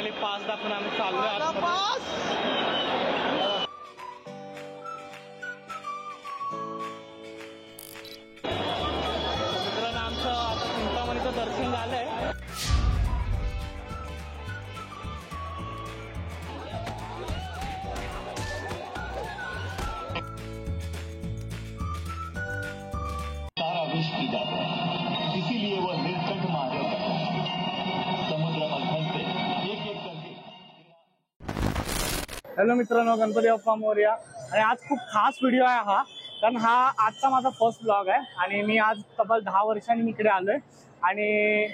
Finally पास दाखवून आम्ही चाललोय मित्रांनो आमचं आता चिंतामणीचं दर्शन झालंय. इसीलिए वह नीलकंठ महादेव समुद्र मंथन से एक एक करके. हॅलो मित्रांनो, गणपती बाप्पा मोरया. आणि आज खूप खास व्हिडिओ आहे हा, कारण हा आजचा माझा फर्स्ट ब्लॉग आहे आणि मी आज तब्बल 10 वर्षांनी इकडे आलोय. आणि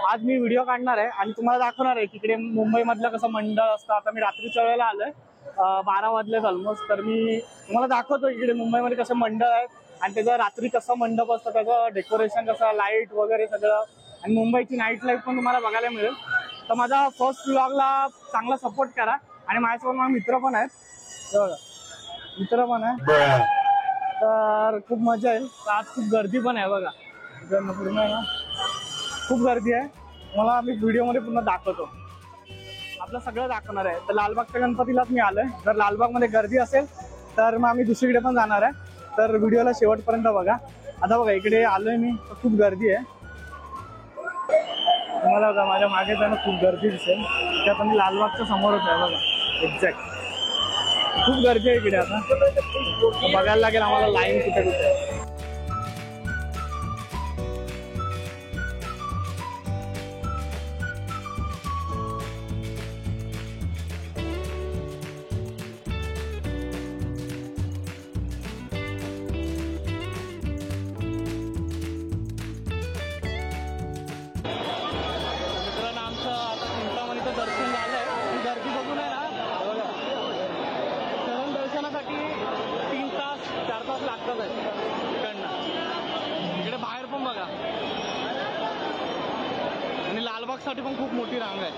आज मी व्हिडिओ काढणार आहे आणि तुम्हाला दाखवणार आहे की इकडे मुंबईमधलं कसं मंडळ असतं. आता मी रात्रीच्या वेळेला आलोय, 12 वाजलेत ऑलमोस्ट. तर मी तुम्हाला दाखवतो इकडे मुंबईमध्ये कसं मंडळ आहे आणि त्याचं रात्री कसं मंडप असतं, त्याचं डेकोरेशन कसं, लाईट वगैरे सगळं, आणि मुंबईची नाईट लाईफ पण तुम्हाला बघायला मिळेल. तर माझा फर्स्ट ब्लॉगला चांगला सपोर्ट करा. आणि माझ्यासोबत माझे मित्र पण आहेत, मित्र पण आहे, तर खूप मजा येईल. आज खूप गर्दी पण आहे बघा, पूर्ण आहे ना, खूप गर्दी आहे. मला मी व्हिडिओमध्ये पूर्ण दाखवतो, आपलं सगळं दाखवणार आहे. तर लालबागच्या गणपतीलाच मी आलोय. जर लालबागमध्ये गर्दी असेल तर मग आम्ही दुसरीकडे पण जाणार आहे. तर व्हिडिओला शेवटपर्यंत बघा. आता बघा इकडे आलोय मी, तर खूप गर्दी आहे. तुम्हाला बघा माझ्या मागे जाणं खूप गर्दी दिसेल. त्यात मी लालबागच्या समोरच आहे बघा, एक्झॅक्ट. खूप गर्दी आहे इकडे. आता बघायला लागेल आम्हाला लाईन कुठे कुठे आहे. दर्शन झालंय. गर्दी बघून आहे ना बघा, शरण दर्शनासाठी 3 तास 4 तास लागतात इकडनं. इकडे बाहेर पण बघा, आणि लालबागसाठी पण खूप मोठी रांग आहे.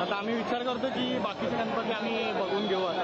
आता आम्ही विचार करतो की बाकीचे गणपती आम्ही बघून घेऊ आता.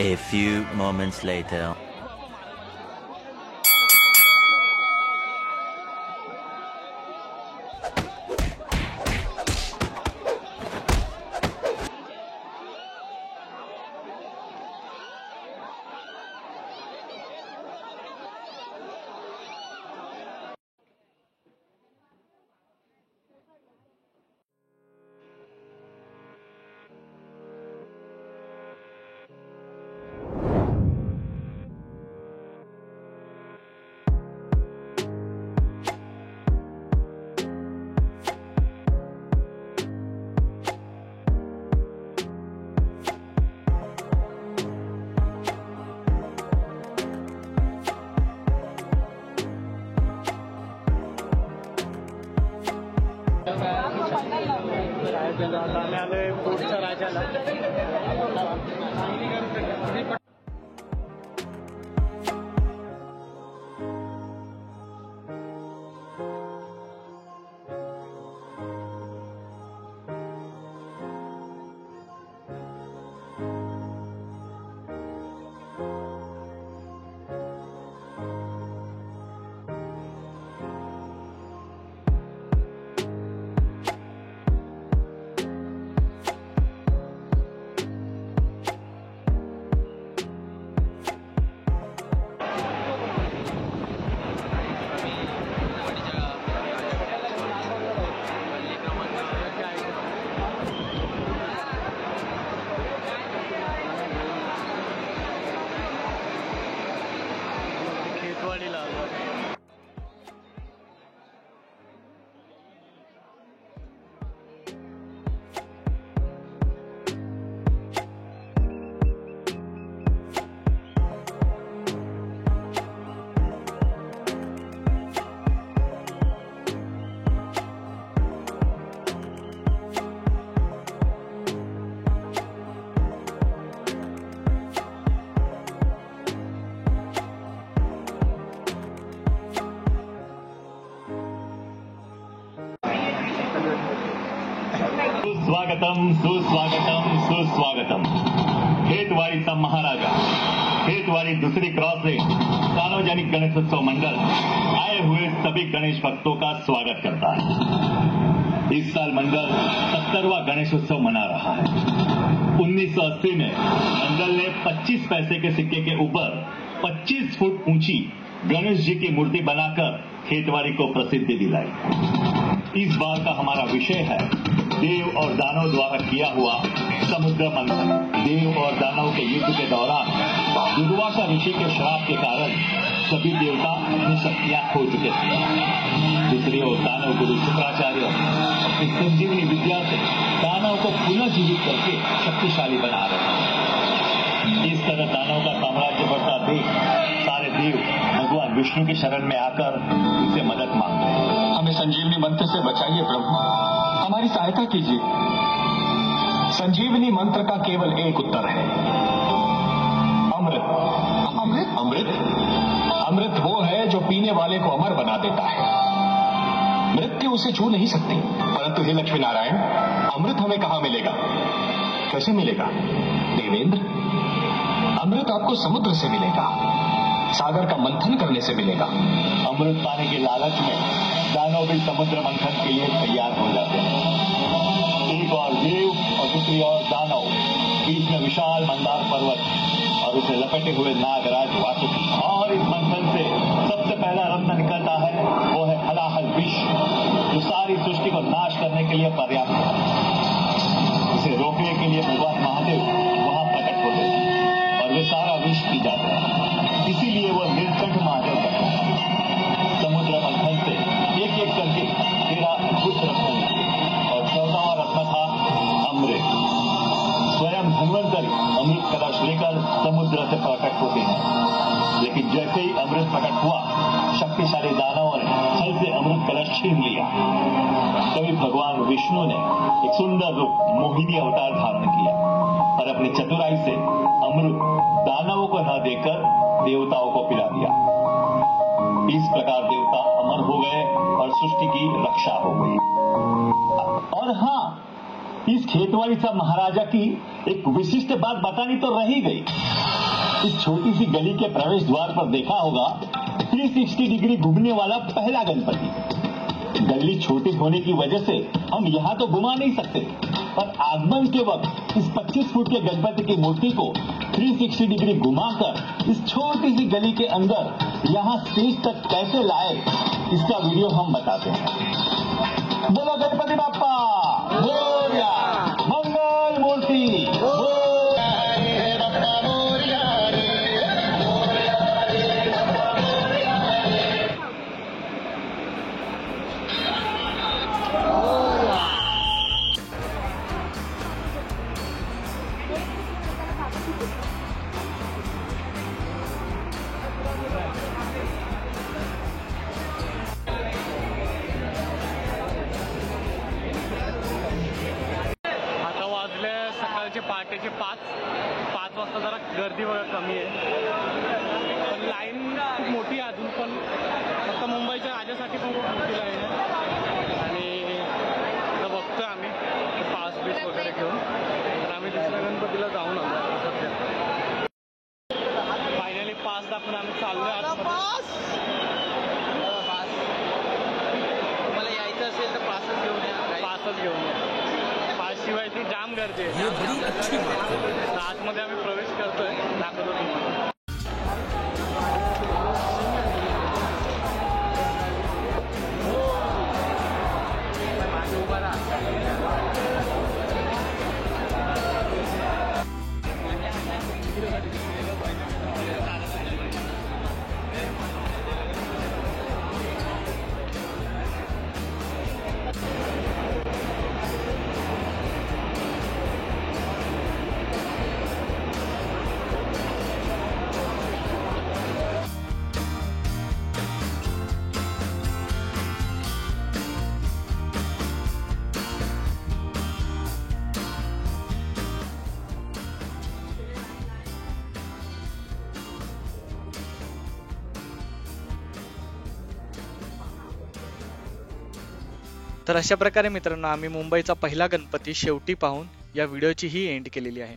A few moments later. राजाला. आता आम्ही आलोय बोटच्या राजाला. सुस्वागतम सुस्वागतम सुस्वागतम. खेतवाड़ीचा महाराजा, खेतवाड़ी दूसरी क्रॉसिंग सार्वजनिक गणेशोत्सव मंडल आए हुए सभी गणेश भक्तों का स्वागत करता है. इस साल मंडल 70वां गणेशोत्सव मना रहा है. 1980 में मंडल ने 25 पैसे के सिक्के के ऊपर 25 फुट ऊंची गणेश जी की मूर्ति बनाकर खेतवाड़ी को प्रसिद्धि दिलाई. इस बार का हमारा विषय है देव और दानव द्वारा किया हुआ समुद्र मंथन. देव और दानव के युद्ध के दौरान दुर्वासा ऋषि के श्राप के कारण सभी देवता अपनी शक्तियां खो चुके थे. दूसरी ओर दानव गुरु शुक्राचार्य अपनी संजीवनी विद्या से दानव को पुनः जीवित करके शक्तिशाली बना रहे हैं. इस तरह दानव का साम्राज्य बढ़ता देख सारे देव भगवान विष्णु की शरण में आकर उनसे मदद मांगते हैं. हमें संजीवनी मंत्र से बचाइए प्रभु, हमारी सहायता कीजिए. संजीवनी मंत्र का केवल एक उत्तर है, अमृत. अमृत अमृत अमृत वो है जो पीने वाले को अमर बना देता है. मृत्यु उसे छू नहीं सकती. परंतु हे लक्ष्मी नारायण, अमृत हमें कहां मिलेगा, कैसे मिलेगा? देवेंद्र, अमृत आपको समुद्र से मिलेगा, सागर का मंथन करने से मिलेगा. अमृत पाने के लालच में दानव भी समुद्र मंथन के लिए तैयार हो जाते हैं. एक और देव और दूसरी ओर दानव, बीच में विशाल मंदार पर्वत और उसे लपेटे हुए नागराज वासुकी. और इस मंथन से सबसे पहला रत्न निकलता है, वो है हलाहल विष, जो सारी सृष्टि को नाश करने के लिए पर्याप्त है. इसे रोकने के लिए भगवान महादेव वहां प्रकट होते हैं और वे सारा विष पी जाते हैं. इसीलिए वो नीलकंठ महादेव कहते हैं. समुद्र मंथन से एक एक करके 13 कुछ रत्न निकले और 14वां रत्न था अमृत. स्वयं धन्वंतरी अमृत कलश लेकर समुद्र से प्रकट होते हैं. लेकिन जैसे ही अमृत प्रकट हुआ, शक्तिशाली दानवों ने छल से अमृत कलश छीन लिया. तभी भगवान विष्णु ने एक सुंदर रूप मोहिनी अवतार धारण किया और अपनी चतुराई से अमृत दानवों को न देकर देवताओं को पिला दिया. इस प्रकार देवता अमर हो गए और सृष्टि की रक्षा हो गई. और हाँ, इस खेतवाड़ी सा महाराजा की एक विशिष्ट बात बतानी तो रह ही गई. इस छोटी सी गली के प्रवेश द्वार पर देखा होगा 360 डिग्री घूमने वाला पहला गणपति. गली छोटी होने की वजह से हम यहाँ तो घुमा नहीं सकते, पर आगमन के वक्त इस 25 फुट के गणपति की मूर्ति को 360 डिग्री घुमाकर इस छोटी सी गली के अंदर यहाँ स्टेज तक कैसे लाए, इसका वीडियो हम बताते हैं. बोलो गणपति बाप्पा मोरया, मंगल मूर्ति पहाटेचे 5 वाजता जरा गर्दी बघा कमी आहे, पण लाईन खूप मोठी आहे अजून पण. फक्त मुंबईच्या राजासाठी पण खूप मोठी लाईन आहे. आणि आता बघतोय आम्ही पास बीच वगैरे घेऊन, तर आम्ही दुसऱ्या गणपतीला जाऊन आलो सध्या. फायनली पास दाखवून आम्ही चाललोय मला यायचं असेल तर पासच घेऊन या. पासच घेऊन या. पास शिवाय ती जाम गर्दी आहे. तर आतमध्ये आम्ही प्रवेश करतोय, दाखवतो तुम्हाला. तर अशा प्रकारे मित्रांनो आम्ही मुंबईचा पहिला गणपती शेवटी पाहून या व्हिडिओची ही एंड केलेली आहे.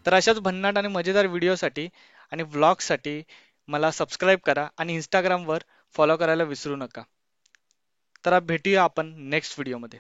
तर अशाच भन्नाट आणि मजेदार व्हिडिओसाठी आणि व्लॉगसाठी मला सबस्क्राईब करा आणि इंस्टाग्रामवर फॉलो करायला विसरू नका. तर भेटूया आपण नेक्स्ट व्हिडिओमध्ये.